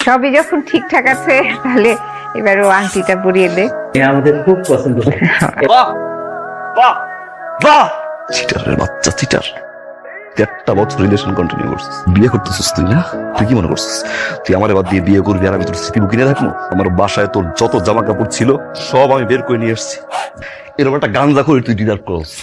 সবই যখন ঠিকঠাক আছে তাহলে এবার ও আংটিটা পরিয়ে দে। আমাদের খুব পছন্দ। বাহ বাহ বাহ, চিটারের বাচ্চা চিটার। তুই একটা বছর রিলেশন কন্টিনিউ করছিস, বিয়ে করতেছিস তুই না? তুই কি মনে করছিস তুই আমার বাদ দিয়ে বিয়ে করবি আর আমি তোর স্মৃতি বুকিনে রাখবো? আমার বাসায় তোর যত জামা কাপড় ছিল সব আমি বের করে নিয়ে এসেছি। এরকম একটা গাঞ্জা করে তুই ডিনার করস।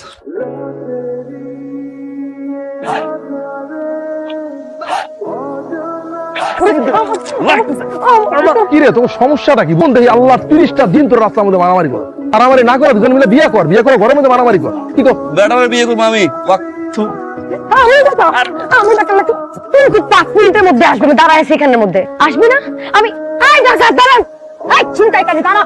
কিরে তোমার সমস্যাটা কি? বোন দেখি আল্লাহ 30টা দিন তোর রাস্তার মধ্যে মারামারি কর, মারামারি না করে দুজন মিলে বিয়ে কর, বিয়ে করে ঘরের মধ্যে মারামারি কর। কি তো বেটার বিয়ে করবো আমি? আমি 5 মিনিটের মধ্যে আসবে, দাঁড়ায় সেখানের মধ্যে আসবি না? আমি দাঁড়ান, চিন্তাই কাজে দাঁড়া।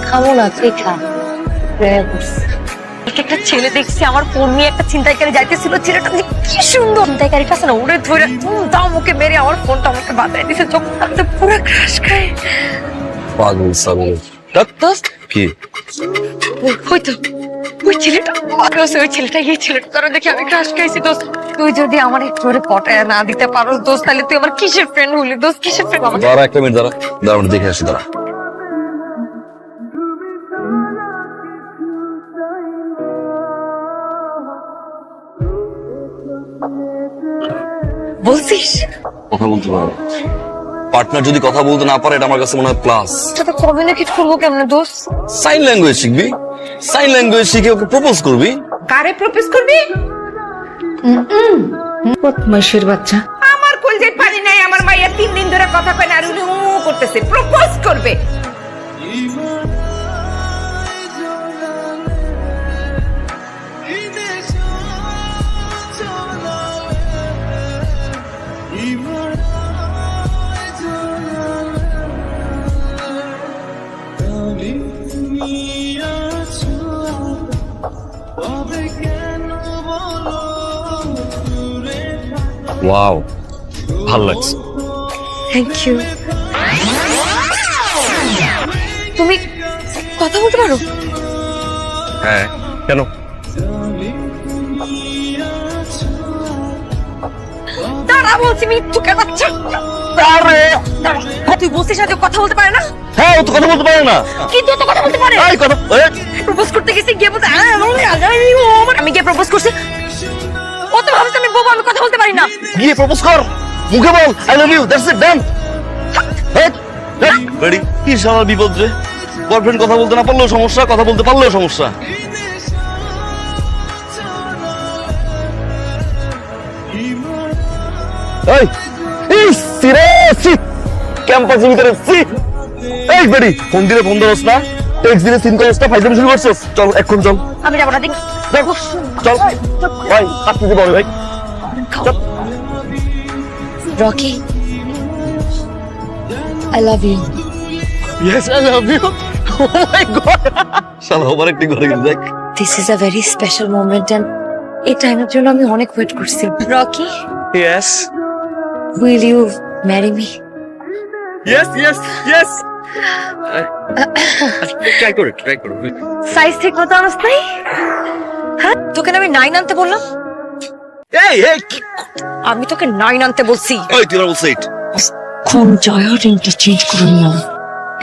খাবো না, তুই খা। একটা ছেলে দেখছি আমার ফোন নিয়ে একটা ছিনতাইকারী যাইতেছিল, ছেলেটা কি সুন্দর। ছিনতাইকারীটা আছে না, ওরে ধরে দাম ওকে মেরে আমার ফোনটা আমাকে বাঁধাই দিছে, চোখটা পুরো ক্রাশ খায়। পাগল ছাগল। দোস্ত কি ওই তো ওই ছেলেটা, ওই ছেলেটা, এই ছেলেটা তোরা দেখে আমি ক্রাশ খাইছি। দোস্ত তুই যদি আমার একটু পটায় না দিতে পারো দোস্ত, তাহলে তুই আমার কিসের ফ্রেন্ড হলি দোস্ত, কিসের ফ্রেন্ড? দাঁড়া একটা মিনিট, দাঁড়া দাঁড়া, আমি দেখে আসি, দাঁড়া। বলছিস কথা বলতে পারো? পার্টনার যদি কথা বলতে না পারে, এটা আমার কাছে মনে হয় প্লাস। সাথে কমিউনিকেট করবো কেমনে দোস্ত? সাইন ল্যাঙ্গুয়েজ শিখবি, সাইন ল্যাঙ্গুয়েজ শিখে ওকে প্রপোজ করবি। কারে প্রপোজ করবি? বদমাইশের বাচ্চা। আমার কলজের পানি নাই, আমার মাইয়া 3 দিন ধরে কথা কয় না আর উনি করতেছে, প্রপোজ করবে। ওয়াও, ভালো লাগছে। Thank you. তুমি কথা বলতে পারো? হ্যাঁ, কেন? দাঁড়া বলছি, মিথ্যুকের বাচ্চা। তুই বলছিস না যে ও কথা বলতে পারে না? হ্যাঁ, ও তো কথা বলতে পারে না। কিন্তু ও তো কথা বলতে পারে। এই কথা প্রপোজ করতে গেছি, গিয়ে বলতে আমি গিয়ে প্রপোজ করছি, ও তো ভাবছে আমি বোবা, আমি কথা বলতে পারি না। গিয়ে প্রপোজ কর, মুখে বল I love you, that's it, done. Ready? কি শালা বিপদ রে! বয়ফ্রেন্ড কথা বলতে না পারলেও সমস্যা, কথা বলতে পারলেও সমস্যা। এই এই সিরিয়াসলি ক্যাম্পাসের ভিতরে এই বেডি ফোন দিলে ফোন ধরছ না, টেক্সট দিলে সিন করছ না, ফাইজলামি শুরু করছস। চল এখন চল। আমি যাবো না, দেখ দেখো চল ভাই, আসতে দে বড় ভাই। Rocky, I love you. Yes I love you. Oh my god, শালা ওভার অ্যাক্টিং করে গেল। দেখ, This is a very special moment and এই টাইমের জন্য আমি অনেক ওয়েট করছি। Rocky, yes will you marry me? Yes yes yes. Try করো, ট্রাই করো। সাইজ ঠিক মতো আনস নাই? হ্যাঁ, তোকে না আমি 9 আনতে বললাম? এই এই কি? আমি তোকে 9 আনতে বলছি। ওই তুই বলছ এইট। এখন জয়া রিংটা চেঞ্জ করে নিলাম,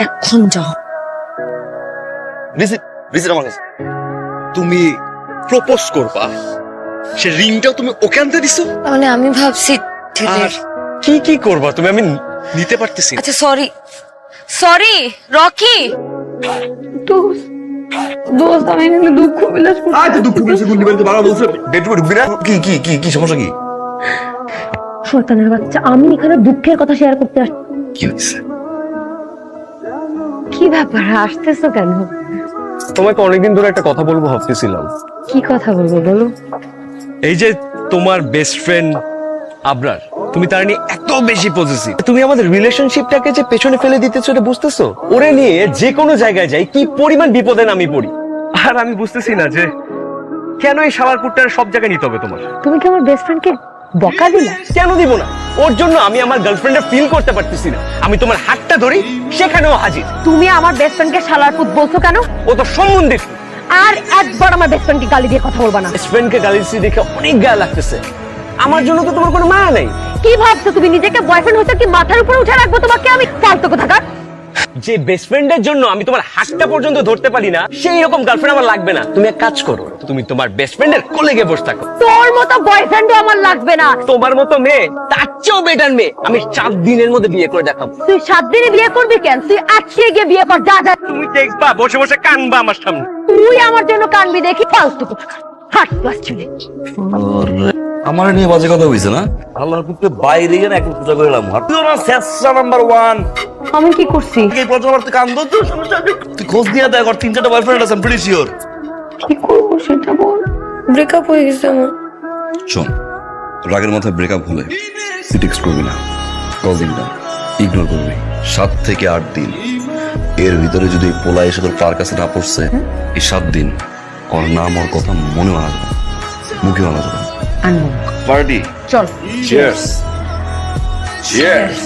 এখন যাও। রিসিট রিসিট আমার কাছে। তুমি প্রপোজ করবা, সে রিংটাও তুমি ওকে আনতে দিছো? মানে আমি ভাবছি আর কি কি করবা তুমি? আমি নিতে পারতেছি না। আচ্ছা সরি সরি রকি। দোস্ত আমি এখানে দুঃখ বিলাস করছি। আজ দুঃখ পেয়েছে গুলি বেরতে বাবা বলছে ডেটে ঢুকবি না। কি কি কি কি সমস্যা কি? শয়তানের বাচ্চা, আমি এখানে দুঃখের কথা শেয়ার করতে আসছি। কি হইছে? কি ব্যাপার, আসতেছো কেন? তোমাকে অনেকদিন ধরে একটা কথা বলবো ভাবতেছিলাম। কি কথা বলবো বলো? এই যে তোমার বেস্ট ফ্রেন্ড আবরার, তুমি তার নিয়ে এত বেশি পজিটিভ, তুমি আমাদের রিলেশনশিপটাকে যে পেছনে ফেলে দিতেছো এটা বুঝতেছো? ওরে নিয়ে যে কোনো জায়গায় যাই কি পরিমাণ বিপদে আমি পড়ি, আর আমি বুঝতেছি না যে কেন এই শালারপুরটা সব জায়গায় নিতে হবে তোমার। তুমি কি আমার বেস্ট ফ্রেন্ডকে বকা দিলা? কেন দিব না? ওর জন্য আমি আমার গার্লফ্রেন্ডের ফিল করতে পারতেছি না। আমি তোমার হাতটা ধরি, সেখানেও হাজির। তুমি আমার বেস্ট ফ্রেন্ডকে শালার পুত বলছো কেন? ও তো সম্বন্ধিত। আর একবার আমার বেস্ট ফ্রেন্ডকে গালি দিয়ে কথা বলবা না। বেস্ট ফ্রেন্ডকে গালি দিচ্ছি দেখে অনেক গায়ে লাগতেছে। আমার জন্য তো তোমার কোনো মায়া নেই। কি ভাবছো তুমি নিজেকে? বয়ফ্রেন্ড হতে কি মাথার উপর উঠে রাখবো তোমাকে আমি? ফালতু কোথাকার। যে বেস্ট ফ্রেন্ডের জন্য আমি তোমার হাতটা পর্যন্ত ধরতে পারি না, সেই রকম গার্লফ্রেন্ড আমার লাগবে না। তুমি এক কাজ করো, তুমি তোমার বেস্ট ফ্রেন্ডের কোলে গিয়ে বসে থাকো। তোর মতো বয়ফ্রেন্ডও আমার লাগবে না। তোমার মতো মেয়ে, তার চেয়েও বেটার মেয়ে আমি 7 দিনের মধ্যে বিয়ে করে দেখাবো। তুই 7 দিনে বিয়ে করবি কেন? তুই আজকে গিয়ে বিয়ে কর। যা যা। তুমি দেখবা বসে বসে কানবা আমার সামনে। তুই আমার জন্য কানবি দেখি। ফালতু কোথাকার। হাট ক্লাস চলে। আমার নিয়ে বাজে কথা হইছে না? আল্লাহর পুত্রে বাইরে গিয়ে এক পূজা করলাম। তুই না শেষা নাম্বার 1। আমি কি করছি? এই প্রথম বার তুই কান্দো তো সমস্যা নেই। তুই খোঁজ দিয়ে দেখ, ওর 3-4টা বয়ফ্রেন্ড আছে, আই এম প্রিটি শিওর। কি করব সেটা বল। ব্রেকআপ হয়ে গেছে আমার। শোন, রাগের মাথায় ব্রেকআপ হলে তুই টেক্সট করবি না, কল দিবি না, ইগনোর করবি। 7 থেকে 8 দিন এর ভিতরে যদি পোলা এসে তোর পার কাছে না পড়ছে, এই 7 দিন ওর নাম ওর কথা মনে মানা যাবে না, মুখে মানা যাবে না। আনবো। পার্টি, চল। চিয়ার্স। চিয়ার্স।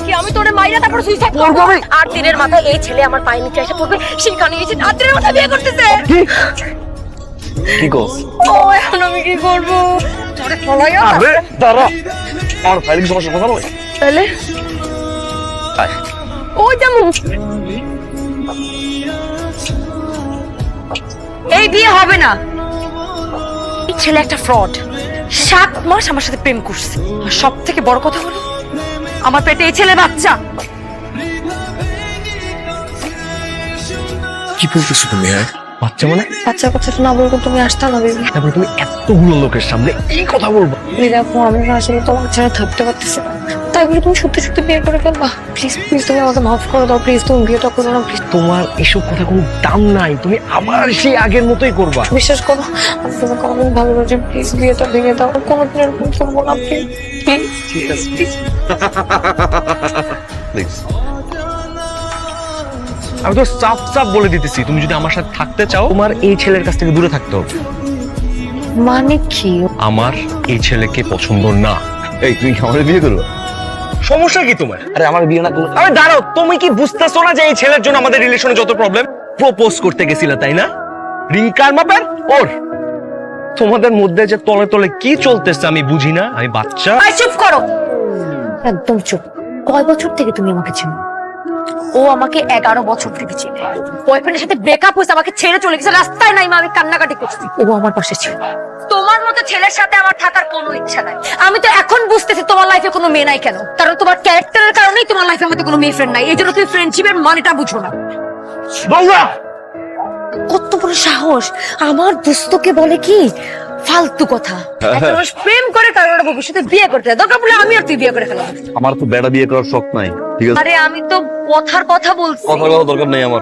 কি আমি তোরে মাইরা তারপর সুইসাইড করব? 8 দিনের মাথায় এই ছেলে আমার পায়ে নিচে এসে পড়বে। সেখানে এসে 8 দিনের মাথায় বিয়ে করতেছে। কি কস? ও এখন আমি কি করব? তোরে ফলাইয়া। আরে দাঁড়া, আর ফাইলিং সমস্যা কথা বল। তাহলে আয়। ও যেমন এই বিয়ে হবে না। এই ছেলে একটা ফ্রড। 7 মাস আমার সাথে প্রেম করছে। আর সব থেকে বড় কথা হলো আমার পেটে এই ছেলে বাচ্চা। কি বলতেছো তুমি? হ্যাঁ, বাচ্চা মানে? বাচ্চার কথাটা না বলতো তুমি আসতা না বেবি। তারপরে তুমি এতগুলো লোকের সামনে এই কথা বলবা? দেখো আমি আসলে তোমাকে ছাড়া থাকতে পারতেছি না। তাই বলে তুমি সত্যি সত্যি বিয়ে করে ফেলবা? প্লিজ প্লিজ তুমি আমাকে মাফ করে দাও। প্লিজ তুমি বিয়েটা করো না প্লিজ। তোমার এসব কথা কোনো দাম নাই। তুমি আবার সেই আগের মতোই করবা। বিশ্বাস করো আমি তোমাকে অনেক ভালোবাসি। প্লিজ বিয়েটা ভেঙে দাও। কোনো দিনের ভুল করবো না প্লিজ প্লিজ। ঠিক আছে, প্লিজ। Please. আমি তো সাফ সাফ বলে দিতেছি, তুমি যদি আমার সাথে থাকতে চাও তোমার এই ছেলের কাছ থেকে দূরে থাকতে হবে। মানে কি? আমার এই ছেলেকে পছন্দ না। এই তুই কি আমারে বিয়ে করবে? সমস্যা কি তোমার? আরে আমার বিয়ে না করলে আরে দাঁড়াও, তুমি কি বুঝতেছো না যে এই ছেলের জন্য আমাদের রিলেশনে যত প্রবলেম? প্রপোজ করতে গেছিলা তাই না? রিঙ্কার মাপার ওর। তোমাদের মধ্যে যে তলে তলে কি চলতেছে আমি বুঝি না। আমি বাচ্চা। আই চুপ করো। একদম চুপ। কয় বছর থেকে তুমি আমাকে চেনো? ও আমাকে 11 বছর থেকে চেনে। বয়ফ্রেন্ডের সাথে ব্রেকআপ হয়েছে, আমাকে ছেড়ে চলে গেছে। রাস্তায় নাই মা, আমি কান্নাকাটি করছি। ও আমার পাশে ছিল। তোমার মতো ছেলের সাথে আমার থাকার কোনো ইচ্ছা নাই। আমি তো এখন বুঝতেছি তোমার লাইফে কোনো মেয়ে নাই কেন। কারণ তোমার ক্যারেক্টারের কারণেই তোমার লাইফে আমাদের কোনো মেয়ে ফ্রেন্ড নাই। এই জন্য তুমি ফ্রেন্ডশিপের মানেটা বুঝো না। বাংলা কত বড় সাহস! আমার দোস্তকে বলে কি ফালতু কথা। একটা মানুষ প্রেম করে কারণ ভবিষ্যতে বিয়ে করতে হয়। দরকার পড়লে আমি আর তুই বিয়ে করে ফেলাম। আমার তো বেড়া বিয়ে করার শখ নাই, ঠিক আছে? আরে আমি তো কথার কথা বলছি। কথা বলার দরকার নেই আমার।